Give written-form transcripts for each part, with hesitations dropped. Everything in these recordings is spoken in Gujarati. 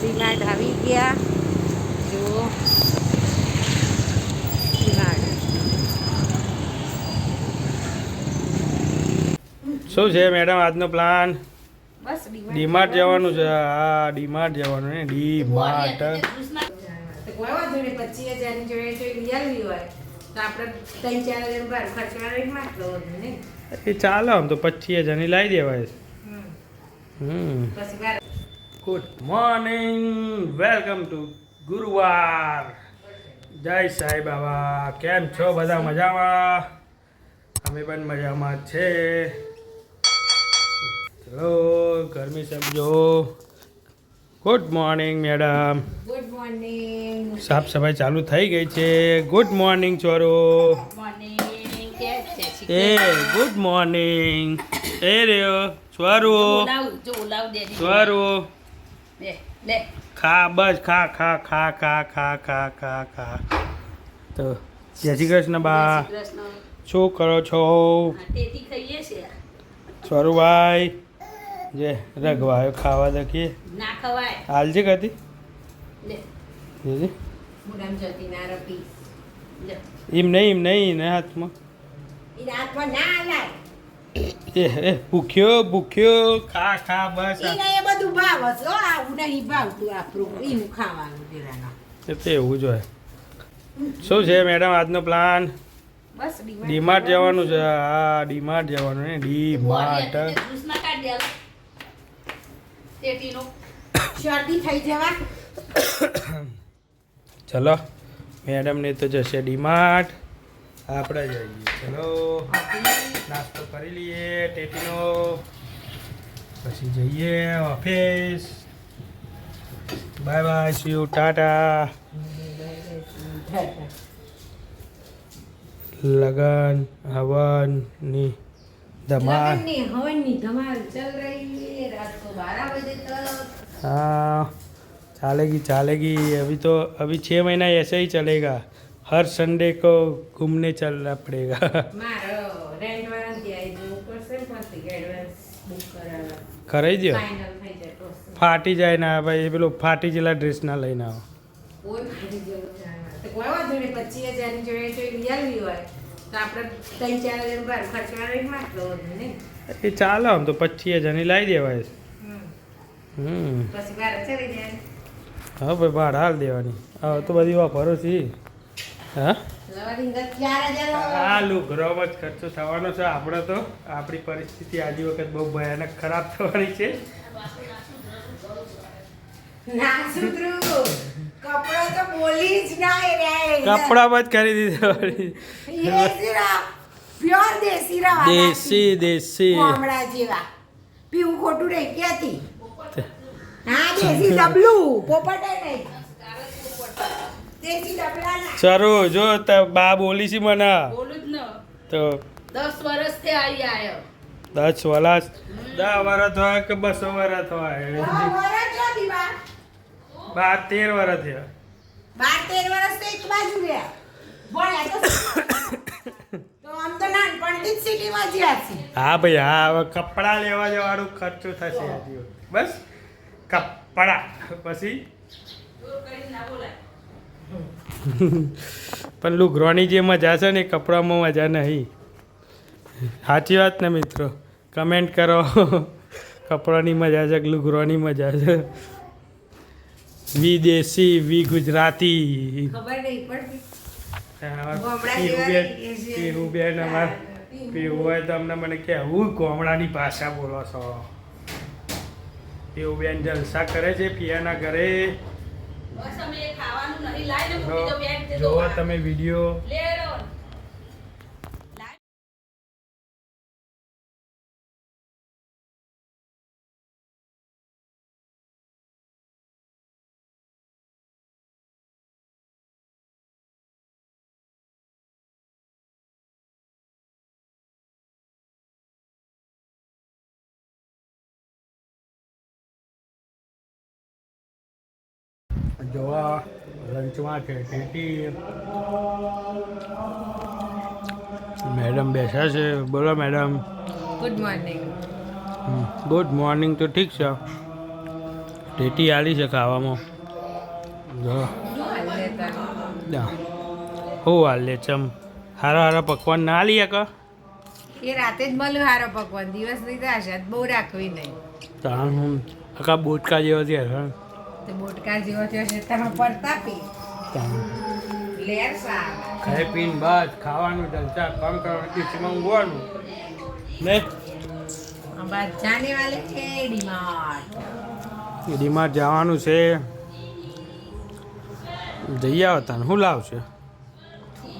ડીમાર્ટ આવી ગયા. જુઓ ડીમાર્ટ. શું છે મેડમ આજનો પ્લાન? બસ ડીમાર્ટ જવાનું છે. હા ડીમાર્ટ જવાનું ને ડીમાર્ટ. કોઈ વાંધો નહીં, 25,000 ની જોડે લઈ આવી હોય તો આપણે 3-4,000 બહાર ખર્ચવા રેટમાં જ કરવાનું ને. એ ચાલે, આમ તો 25,000 ની લાવી દેવાય. પછી બહાર ગુડ મોર્નિંગ, વેલકમ ટુ ગુરુવાર. જય સાંઈ બાબા. કેમ છો બધા? મજામાં? અમે પણ મજામાં છે. ચલો ગરમી સમજો. Good morning madam. Good morning. સાફ સફાઈ ચાલુ થઈ ગઈ છે. ગુડ મોર્નિંગ ચોરો. મોર્નિંગ. એ ગુડ મોર્નિંગ. એ રહ્યો ચોરો. ચોરો લે ખા, બસ ખા ખા ખા ખા ખા ખા ખા ખા. તો જય શ્રી કૃષ્ણ બા. શું કરો છો ટેટી ખાઈએ છે. ચોરુભાઈ? જે રગવાયો ખાવા દખીએ ના ખવાય. હાલ છે કદી લે જીજી મુડામ જતી ના રપી. લે એમ નહીં ને હાથમાં ઈ રાતમાં ના લાય. એ ભૂખ્યો ભૂખ્યો ખા ખા બસ. ઈ ને એ બધું ભાવ છે હો. આવું નહીં ભાવતું આપણું ઈનું ખાવાનું દેરાના. એ તો એવું જ હોય. શું છે મેડમ આજનો પ્લાન? બસ ડીમાર્ટ જવાનું છે. હા ડીમાર્ટ જવાનું ને ડીમાર્ટ. શરદી થઈ જવા. ચલો મેડમને તો જશે ડીમાર્ટ, આપણે જઈએ. ચલો નાસ્તો કરી લઈએ ટેટીનો, પછી જઈએ office. Bye bye, C you, Tata. લગન હવનની ધમાલ. હવનની ધમાલ ચલ રહી है रात को 12 बजे तक. हाँ चलेगी. अभी 6 महीना ऐसे ही चलेगा. हर संडे को घूमने चलना पड़ेगा. मारो रेंट वाला दिया जो ऊपर से मत एडवांस बुक करा કરાવી દો. ફાઇનલ થઈ જાય તો ફાટી જાય ના ભાઈ, પેલો ફાટી જેલા ડ્રેસ ના લઈને આવો. કોઈ ફાટી જેવું ચાલે તો કોઈ વાંધો નહીં. 25,000 ની જોડે લઈ આવી હોય તો આપણે 3-4,000 બહાર ખર્ચવા રેટમાં જ કરવાનું ને. એ ચાલે, આમ તો 25,000 ની લાવી દેવાય. પછી બહાર ચડી જાય. હા ભાઈ ભાડ હાલ દેવાની. હા તો બધી વાપરો છે. હા લવારી 4,000 આ લુગરો જ ખર્ચો થવાનો છે. આપણે તો આપણી પરિસ્થિતિ આજે વખત બહુ ભયાનક ખરાબ થવાની છે. ના સુધરું કપડો તો બોલી જ ના રે. કપડા જ કરી દીધા. ये सिरा प्योर देसी रवा. દેશી કોમડા જેવા પીવું ખોટું રહી ક્યાંથી. હા દેશી ડબલું પોપટ નહીં. દેશી ડબલા ના. ચરો જો બા બોલી છે મને બોલું જ ન. તો 10 વર્ષ થી આવી આયો. 10 વર્ષ 10 વર્ષ હોય કે 200 વર્ષ હોય? વરસ જો દીવા 12-13 વર્ષ થયા. 12-13 વર્ષ તો એક બાજુ રહ્યા. ભણ્યા તો આમ તો નાનપણથી જ સિટીમાં જ્યાં છે. હા ભાઈ હા, હવે કપડા લેવા જવાનું ખર્ચો થશે હજી. બસ કપડા પછી પણ લુગરોની જે મજા છે ને એ કપડામાં મજા નહીં. સાચી વાત ને મિત્રો? કમેન્ટ કરો. કપડાની મજા છે કે લુગરોની મજા છે? વિદેશી વી ગુજરાતી. ખબર નહીં પડતી. પીહુબેન અમાર પીહુ હોય તો અમને મને કહેવું ગામડાની ભાષા બોલો છો. પીહુબેન જલસા કરે છે પિયાના ઘરે. બસ અમે ખાવાનું નહીં લાઈને મૂકી દો બેગ દે દો. જોવો તમે વિડીયો. લે લો. જોવા લંચમાં છે ટેટી. મેડમ બેઠા છે. બોલો madam. Good morning. Good morning તો ઠીક છે. ટેટી આલી છે ખાવામાં જો હું હાલ લે ચમ હારા હારા પકવાન ના આલી એક એ રાતે જ મળ્યું હારો પકવાન દિવસ નહીં તો આશાત બહુ રાખવી નહીં તાણ હું આખા બોટકા જેવા છે હા તો બોટકા જેવો થયો છે તમે પડતા પી લેર સારા ખાઈ પીને બાદ ખાવાનું જલસા કામ કરવાનું ટીચીમાં ઊંઘવાનું ને બાદ જાને વાલે છે ડીમાર્ટ ડીમાર્ટ જવાનું છે જઈ આવતા શું લાવશે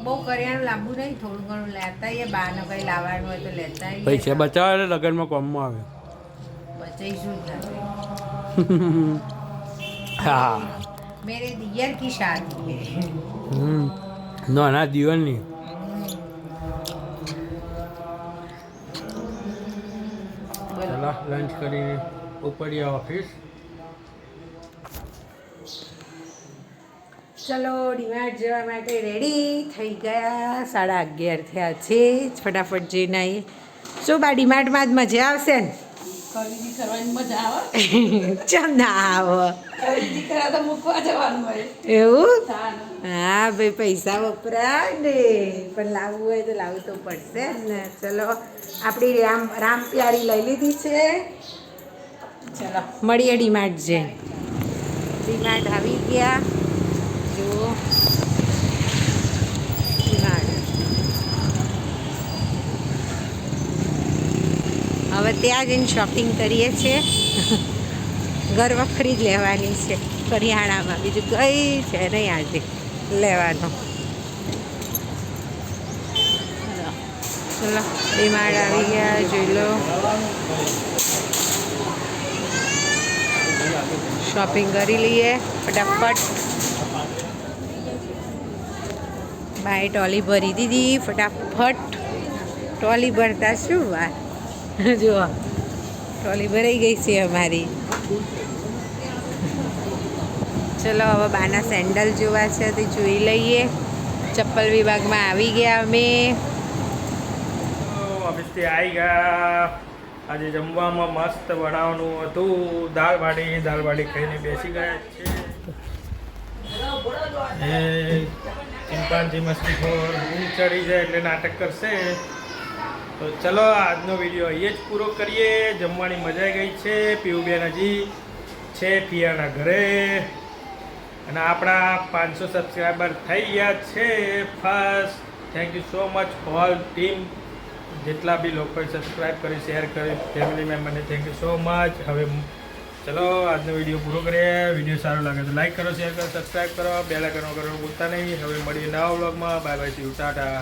બહુ કરિયાણું લાંબુ નહીં થોડું ઘણું લેતા આવીએ બહારનો કંઈ લાવવાનું હોય તો લેતા આવીએ પૈસા બચાવે એટલે લગ્નમાં કામમાં આવે બચાઈ શું થશે હા મેરે દિયર કી શાદી હે નાના જીવનની ચલો લંચ કરીને ઉપડી ઓફિસ ચલો ડીમાર્ટ જવા માટે રેડી થઈ ગયા 11:30 થયા છે ફટાફટ જઈને આવીએ શું બા ડીમાર્ટમાં જ મજા આવશે ને ખરીદી કરવાની મજા આવે ચમ ના આવે ખરીદી કરા તો મૂકવા જવાનું હોય એવું તાન. હા ભાઈ પૈસા વપરાય ને પણ લાવવું હોય તો લાવવું તો પડશે જ ને ચલો આપણી રામ પ્યારી લઈ લીધી છે ચલો મળીએ ડીમાર્ટ જઈને ડીમાર્ટ આવી ગયા જો ડીમાર્ટ હવે ત્યાં જઈને શોપિંગ કરીએ છીએ ઘર વખરી જ લેવાની છે કરિયાણામાં બીજું કઈ છે નહીં આજે લેવાનું ચલો ડીમાર્ટ આવી ગયા જોઈ લો શોપિંગ કરી લઈએ ફટાફટ બાય ટોલી ભરી દીધી ફટાફટ ટોલી ભરતા શું વાત જુઓ ટ્રોલી ભરાઈ ગઈ છે અમારી ચલો હવે બાના સેન્ડલ જોવા છે તે જોઈ લઈએ ચપ્પલ વિભાગમાં આવી ગયા અમે ઓફિસથી આવી ગયા આજે જમવામાં મસ્ત બનાવવાનું હતું દાળ બાટી ખાઈને બેસી ગયા છે એ ચિંપાંજી મસ્તી ખોર ઊંઘ ચડી જાય એટલે નાટક કરશે તો ચલો આજનો વિડીયો અહીંયા જ પૂરો કરીએ જમવાની મજા આવી ગઈ છે પીયુબેન હજી છે પિયાના ઘરે અને આપણા 500 સબસ્ક્રાઈબર થઈ ગયા છે first thank you so much all team જેટલા બી લોકોએ સબસ્ક્રાઈબ કરી શેર કરી ફેમિલી મેમ્બરને થેન્ક યુ સો મચ હવે ચલો આજનો વિડીયો પૂરો કરીએ વિડીયો સારો લાગે તો લાઈક કરો શેર કરો સબસ્ક્રાઈબ કરો બેલ આઇકન કરવાનું ભૂલતા નહીં હવે મળીએ નવા વ્લોગમાં bye bye see you tata